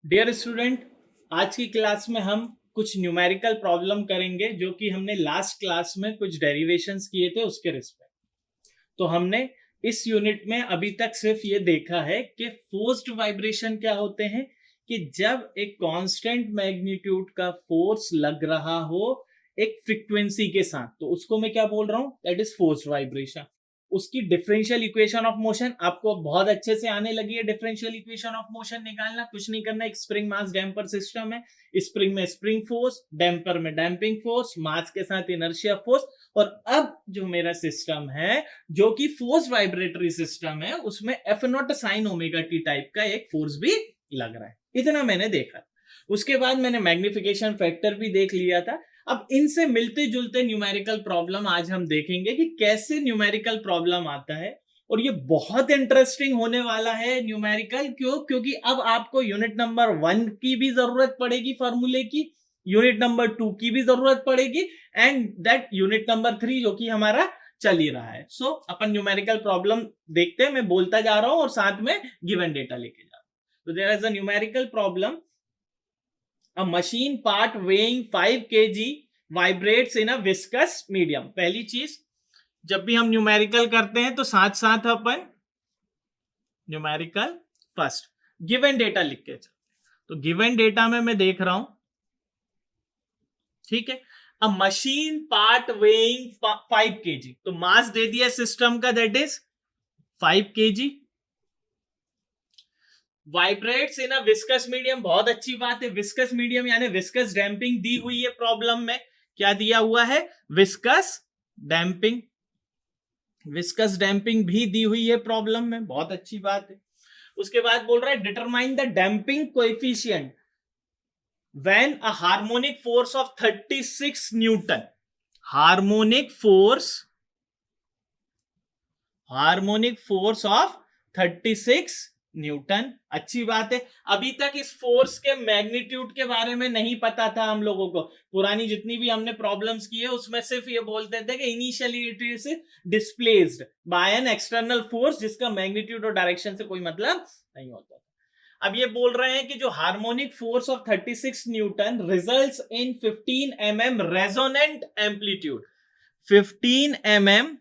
Dear student, आज की class में हम कुछ न्यूमेरिकल प्रॉब्लम करेंगे जो कि हमने लास्ट क्लास में कुछ डेरिवेशंस किए थे उसके रिस्पेक्ट। तो हमने इस यूनिट में अभी तक सिर्फ ये देखा है कि फोर्स्ड वाइब्रेशन क्या होते हैं, कि जब एक कांस्टेंट मैग्नीट्यूड का फोर्स लग रहा हो एक फ्रीक्वेंसी के साथ, तो उसको मैं क्या बोल रहा हूं, दैट इज फोर्स्ड वाइब्रेशन। उसकी डिफरेंशियल इक्वेशन ऑफ मोशन आपको बहुत अच्छे से आने लगी है। डिफरेंशियल इक्वेशन ऑफ मोशन निकालना कुछ नहीं करना, एक स्प्रिंग मास डैम्पर सिस्टम है, स्प्रिंग में स्प्रिंग फोर्स, डैम्पर में डैम्पिंग फोर्स, मास के साथ इनर्शिया फोर्स। और अब जो मेरा सिस्टम है जो कि फोर्स वाइब्रेटरी सिस्टम है, उसमें F naught sine omega T type का एक फोर्स भी लग रहा है। इतना मैंने देखा। उसके बाद मैंने मैग्निफिकेशन फैक्टर भी देख लिया था। अब इनसे मिलते जुलते न्यूमेरिकल प्रॉब्लम आज हम देखेंगे कि कैसे न्यूमेरिकल प्रॉब्लम आता है। और ये बहुत इंटरेस्टिंग होने वाला है न्यूमेरिकल। क्यों? क्योंकि अब आपको यूनिट नंबर 1 की भी जरूरत पड़ेगी फॉर्मूले की, यूनिट नंबर 2 की भी जरूरत पड़ेगी, एंड दैट यूनिट नंबर 3 जो कि हमारा चल ही रहा है। सो अपन न्यूमेरिकल प्रॉब्लम देखते हैं। मैं बोलता जा रहा हूं और साथ में गिवन डेटा लेके जा रहा हूं। तो there is a numerical problem. A machine part weighing 5 kg vibrates in a viscous medium। पहली चीज, जब भी हम न्यूमेरिकल करते हैं तो साथ साथ अपन न्यूमेरिकल फर्स्ट गिवन डेटा लिख के चलते हैं। तो गिवन डेटा में मैं देख रहा हूं, ठीक है, अ मशीन पार्ट वेइंग 5 kg, तो मास दे दिया सिस्टम का, that is 5 kg, vibrates in a viscous medium. बहुत अच्छी बात है, विस्कस मीडियम यानी विस्कस डैम्पिंग दी हुई है प्रॉब्लम में। क्या दिया हुआ है? Viscous damping. विस्कस डैम्पिंग भी दी हुई है प्रॉब्लम में, बहुत अच्छी बात है। उसके बाद बोल रहा है determine the damping coefficient when a harmonic force of 36 Newton. Harmonic force of 36 Newton. अच्छी बात है। अभी तक इस फोर्स के मैग्नीट्यूड के बारे में नहीं पता था हम लोगों को। पुरानी जितनी भी हमने प्रॉब्लम्स की है उसमें सिर्फ ये बोलते थे कि initially it is displaced by an external force जिसका मैग्नीट्यूड और डायरेक्शन से कोई मतलब नहीं होता था। अब ये बोल रहे हैं कि जो harmonic force of 36 Newton results in 15 mm resonant amplitude. 15 mm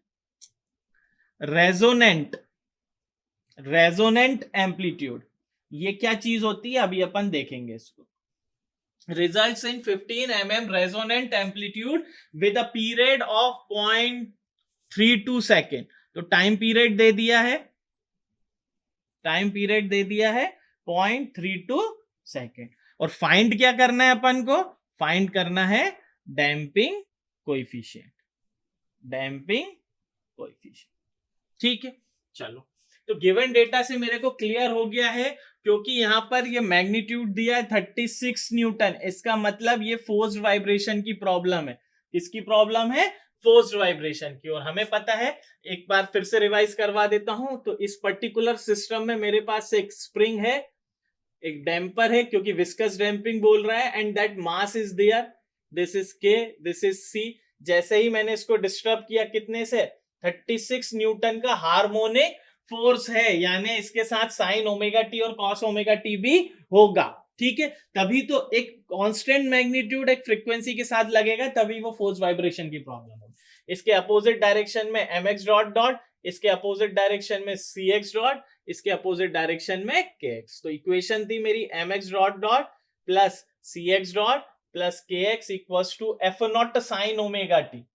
resonant amplitude, ये क्या चीज होती है अभी अपन देखेंगे इसको। Results in 15 mm resonant amplitude with a period of 0.32 second. तो टाइम पीरियड दे दिया है, 0.32 सेकेंड। और फाइंड क्या करना है अपन को? फाइंड करना है डैम्पिंग कोएफिशिएंट। ठीक है, चलो। तो गिवन डेटा से मेरे को क्लियर हो गया है, क्योंकि यहां पर ये मैग्नीट्यूड दिया है 36 न्यूटन। इसका मतलब ये फोर्स्ड वाइब्रेशन की प्रॉब्लम है। किसकी प्रॉब्लम है? फोर्स्ड वाइब्रेशन की। और हमें पता है, एक बार फिर से रिवाइज करवा देता हूं, तो इस पर्टिकुलर सिस्टम में मेरे पास एक स्प्रिंग है, एक डैम्पर है, क्योंकि विस्कस डैम्पिंग बोल रहा है, and that mass is there, this is K, this is C. जैसे ही मैंने इसको डिस्टर्ब किया, कितने से? 36 न्यूटन का हार्मोनिक फोर्स है, यानी इसके साथ साइन ओमेगा टी और कॉस ओमेगा टी भी होगा। ठीक है, तभी तो एक कांस्टेंट मैग्नीट्यूड एक फ्रीक्वेंसी के साथ लगेगा, तभी वो फोर्स वाइब्रेशन की प्रॉब्लम होगी। इसके अपोजिट डायरेक्शन में mx डॉट डॉट, इसके अपोजिट डायरेक्शन में cx डॉट, इसके अपोजिट डायरेक्शन में kx। तो इक्वेशन थी मेरी mx dot dot plus cx dot plus kx equals to F naught sine omega T,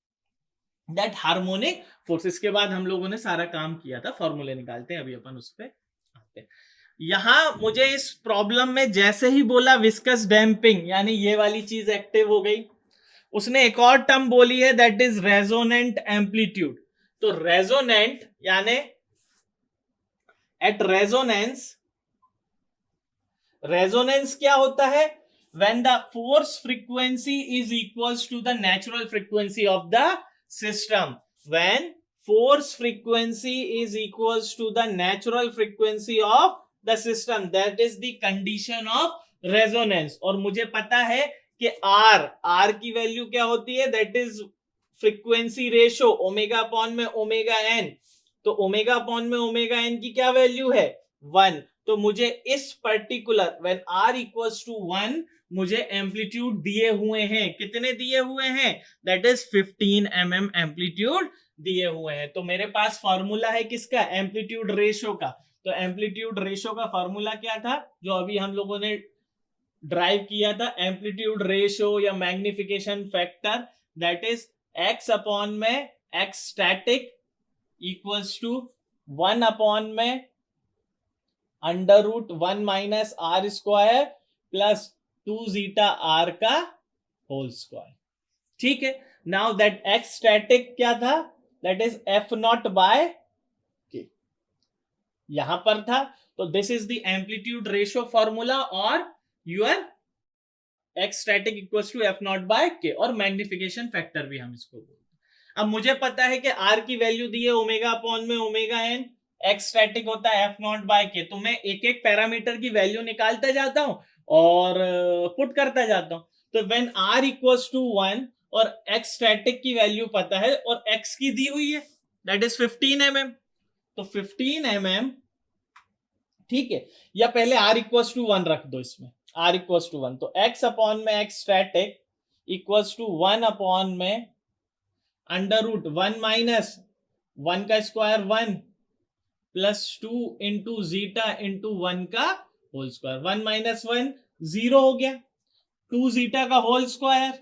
that harmonic force. इसके बाद हम लोगों ने सारा काम किया था, फॉर्मूले निकालते हैं, अभी अपन उस पे आते हैं। यहां मुझे इस प्रॉब्लम में जैसे ही बोला विस्कस डैम्पिंग, यानी ये वाली चीज एक्टिव हो गई। उसने एक और टर्म बोली है, दैट इज रेजोनेंट एम्पलीट्यूड। तो रेजोनेंट यानी एट रेजोनेंस क्या होता है? when the force frequency is equals to the natural frequency of the system। when force frequency is equals to the natural frequency of the system, that is the condition of resonance। और मुझे पता है कि r की value क्या होती है? that is frequency ratio omega upon में ओमेगा एन। तो ओमेगा अपॉन में ओमेगा एन की क्या वैल्यू है? 1। तो मुझे इस particular when r equals to 1 मुझे एम्पलीट्यूड दिए हुए हैं, कितने दिए हुए हैं, दैट इज 15 mm एम्पलीट्यूड दिए हुए हैं। तो मेरे पास फॉर्मूला है किसका, एम्पलीट्यूड रेशो का। तो एम्पलीट्यूड रेशो का फॉर्मूला क्या था, जो अभी हम लोगों ने ड्राइव किया था, एम्पलीट्यूड रेशो या magnification factor, that is x upon में x static equals to 1 upon में under root 1 minus r square plus 2 zeta r का होल स्क्वायर। ठीक है, नाउ दैट x स्टैटिक क्या था, that is F naught by K, यहां पर था। तो this is the amplitude ratio formula और your x static equals to F naught by K, और मैग्निफिकेशन फैक्टर भी हम इसको बोलते हैं। अब मुझे पता है कि r की वैल्यू दी है ओमेगा अपॉन में ओमेगा एन, x स्टैटिक होता है एफ नॉट बाय के। तो मैं एक एक पैरामीटर की वैल्यू निकालता जाता हूं और पुट करता जाता हूं। तो व्हेन r इक्वल्स टू 1 और x स्टैटिक की वैल्यू पता है और x की दी हुई है दैट इज 15 mm, तो 15 mm, ठीक है, या पहले r इक्वल्स टू 1 रख दो इसमें, r इक्वल्स टू 1, तो x अपॉन में x static equals to 1 upon में अंडर रूट 1 माइनस 1 का square 1 plus 2 into zeta into 1 का होल स्क्वायर, 1 माइनस 1 0 हो गया, 2 जीटा का होल स्क्वायर,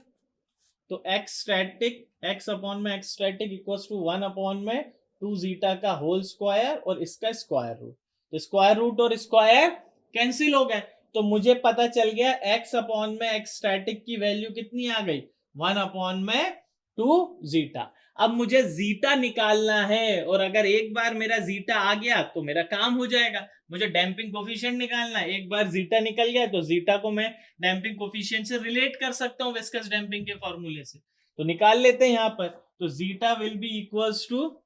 तो x स्टैटिक x अपॉन में x static equals to 1 upon में 2 जीटा का होल स्क्वायर और इसका स्क्वायर रूट, तो स्क्वायर रूट और स्क्वायर कैंसिल हो गए। तो मुझे पता चल गया x अपॉन में x स्टैटिक की वैल्यू कितनी आ गई, 1 अपॉन में 2 जीटा। अब मुझे जीटा निकालना है, और अगर एक बार मेरा जीटा आ गया तो मेरा काम हो जाएगा। मुझे डैम्पिंग कोफिशिएंट निकालना है, एक बार जीटा निकल गया तो जीटा को मैं डैम्पिंग कोफिशिएंट से रिलेट कर सकता हूं विस्कस डैम्पिंग के फॉर्मूले से। तो निकाल लेते हैं यहां पर, तो zeta will be equals to,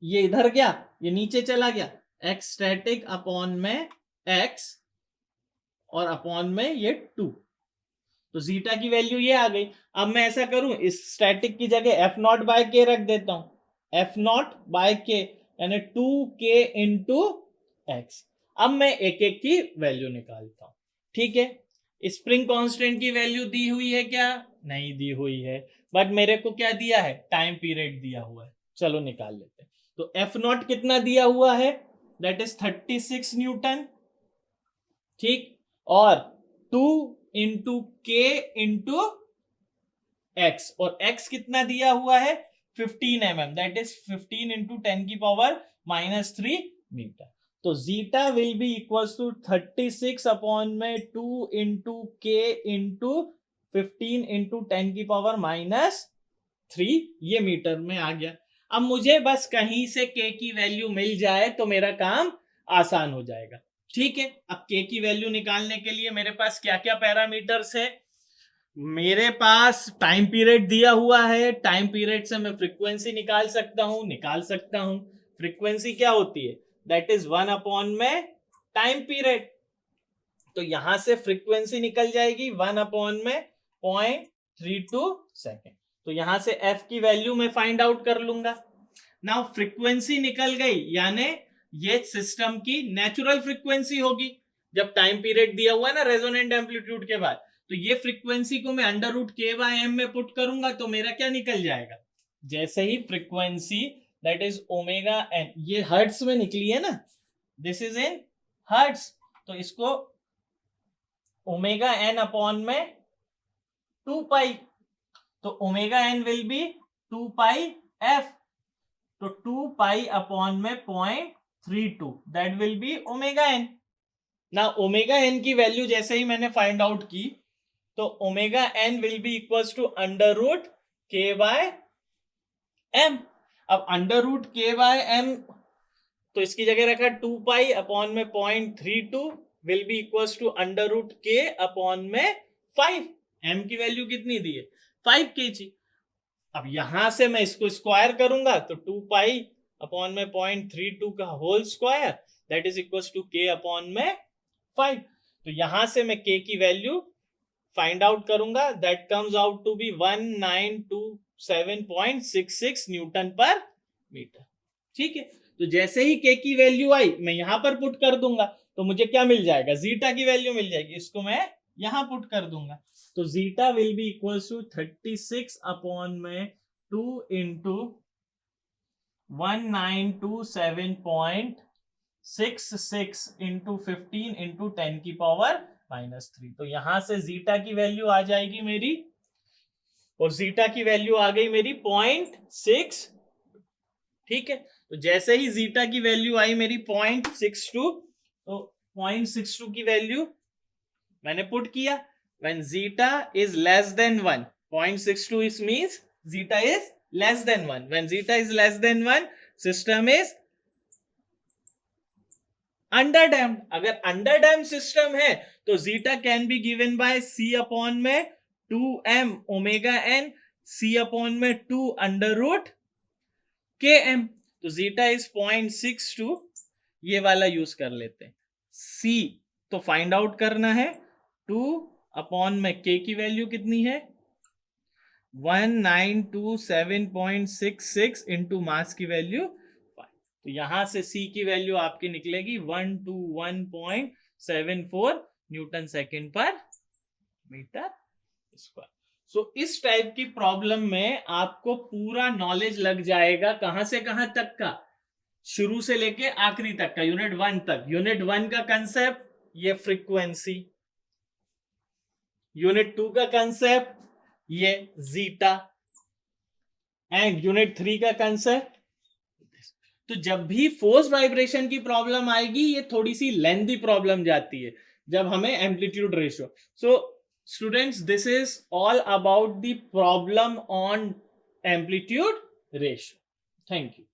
ये इधर गया ये नीचे चला गया, एक्स स्टैटिक अपॉन में एक्स और अपॉन में ये 2, तो जीटा की वैल्यू ये आ गई। अब मैं ऐसा करूं, इस स्टैटिक की जगह एफ नॉट बाय के रख देता हूं, एफ नॉट बाय के यानी 2k इंटू एक्स। अब मैं एक एक की वैल्यू निकालता हूं। ठीक है, स्प्रिंग कांस्टेंट की वैल्यू दी हुई है क्या, नहीं दी हुई है, बट मेरे को क्या दिया है, टाइम पीरियड दिया हुआ है। चलो निकाल लेते हैं। तो एफ नॉट कितना दिया हुआ है, दैट इज 36 न्यूटन, ठीक, और 2 इंटू के इंटू एक्स, और एक्स कितना दिया हुआ है 15 mm, दैट इज 15 इंटू 10 की पावर -3 मीटर। तो zeta will be equals to 36 upon में 2 इंटू के इंटू 15 इंटू 10 की पावर -3, ये मीटर में आ गया। अब मुझे बस कहीं से के की वैल्यू मिल जाए तो मेरा काम आसान हो जाएगा। ठीक है, अब के की वैल्यू निकालने के लिए मेरे पास क्या क्या पैरामीटर्स है, मेरे पास टाइम पीरियड दिया हुआ है, टाइम पीरियड से मैं फ्रीक्वेंसी निकाल सकता हूं। फ्रीक्वेंसी क्या होती है, दैट इज 1 अपॉन में टाइम पीरियड, तो यहां से फ्रीक्वेंसी निकल जाएगी 1 अपॉन में 0.32 सेकेंड। तो यहां से एफ की वैल्यू मैं फाइंड आउट कर लूंगा। नाउ फ्रीक्वेंसी निकल गई, यानी ये सिस्टम की नेचुरल फ्रीक्वेंसी होगी जब टाइम पीरियड दिया हुआ है ना रेजोनेंट एम्पलीट्यूड के बाद। तो ये फ्रीक्वेंसी को मैं अंडर रूट के बाय एम में पुट करूंगा तो मेरा क्या निकल जाएगा, जैसे ही frequency that is omega N, ये हर्ट्स में निकली है ना, दिस इज इन हर्ट्स, तो इसको ओमेगा एन अपॉन में 2 पाई, तो omega N will be 2 pi F, तो 2 पाई अपॉन में 0.32, that will be omega N. ना ओमेगा एन की वैल्यू जैसे ही मैंने फाइंड आउट की, तो omega N will be equals to under root के बाय एम। अब अंडर रूट के बाय एम, तो इसकी जगह रखा 2 पाई अपॉन में 0.32 will be equals to under root K upon में 5। एम की वैल्यू कितनी दी है 5 kg। अब यहां से मैं इसको स्क्वायर करूंगा तो 2 पाई अपॉन में 0.32 का whole square that is equals to K upon में 5। तो यहां से मैं के की वैल्यू फाइंड आउट करूंगा, that comes out to be 1927.66 newton per metre. ठीक है, तो जैसे ही के की वैल्यू आई मैं यहां पर पुट कर दूंगा, तो मुझे क्या मिल जाएगा, जीटा की वैल्यू मिल जाएगी, इसको मैं यहां पुट कर दूंगा। तो zeta will be equal to 36 upon में 2 इंटू 1927.66 इंटू 15 इंटू 10 की पावर -3। तो यहां से जीटा की वैल्यू आ जाएगी मेरी, और जीटा की वैल्यू आ गई मेरी 0.6। ठीक है, तो जैसे ही जीटा की वैल्यू आई मेरी 0.62, तो 0.62 की वैल्यू मैंने पुट किया। When zeta is less than 1, 0.62 is means zeta is less than 1। When zeta is less than 1, system is under damped. अगर अंडर डैम्ड सिस्टम है तो zeta can be given by C upon में 2m omega n, C upon में 2 under root km। तो zeta is 0.62, ये वाला use कर लेते हैं। सी तो फाइंड आउट करना है, 2 अपॉन में k की वैल्यू कितनी है, 1927.66 इंटू मास की वैल्यू 5। तो यहां से C की वैल्यू आपकी निकलेगी 121.74 न्यूटन सेकेंड पर मीटर स्क्वायर। सो इस टाइप की प्रॉब्लम में आपको पूरा नॉलेज लग जाएगा, कहां से कहां तक का, शुरू से लेके आखिरी तक का, यूनिट 1 तक। यूनिट 1 का कंसेप्ट ये फ्रीक्वेंसी, यूनिट 2 का कंसेप्ट ये जीटा, एंड यूनिट 3 का कंसेप्ट। तो जब भी फोर्स वाइब्रेशन की प्रॉब्लम आएगी ये थोड़ी सी लेंथी प्रॉब्लम जाती है जब हमें amplitude ratio. So students, this is all about the problem on amplitude ratio. Thank you.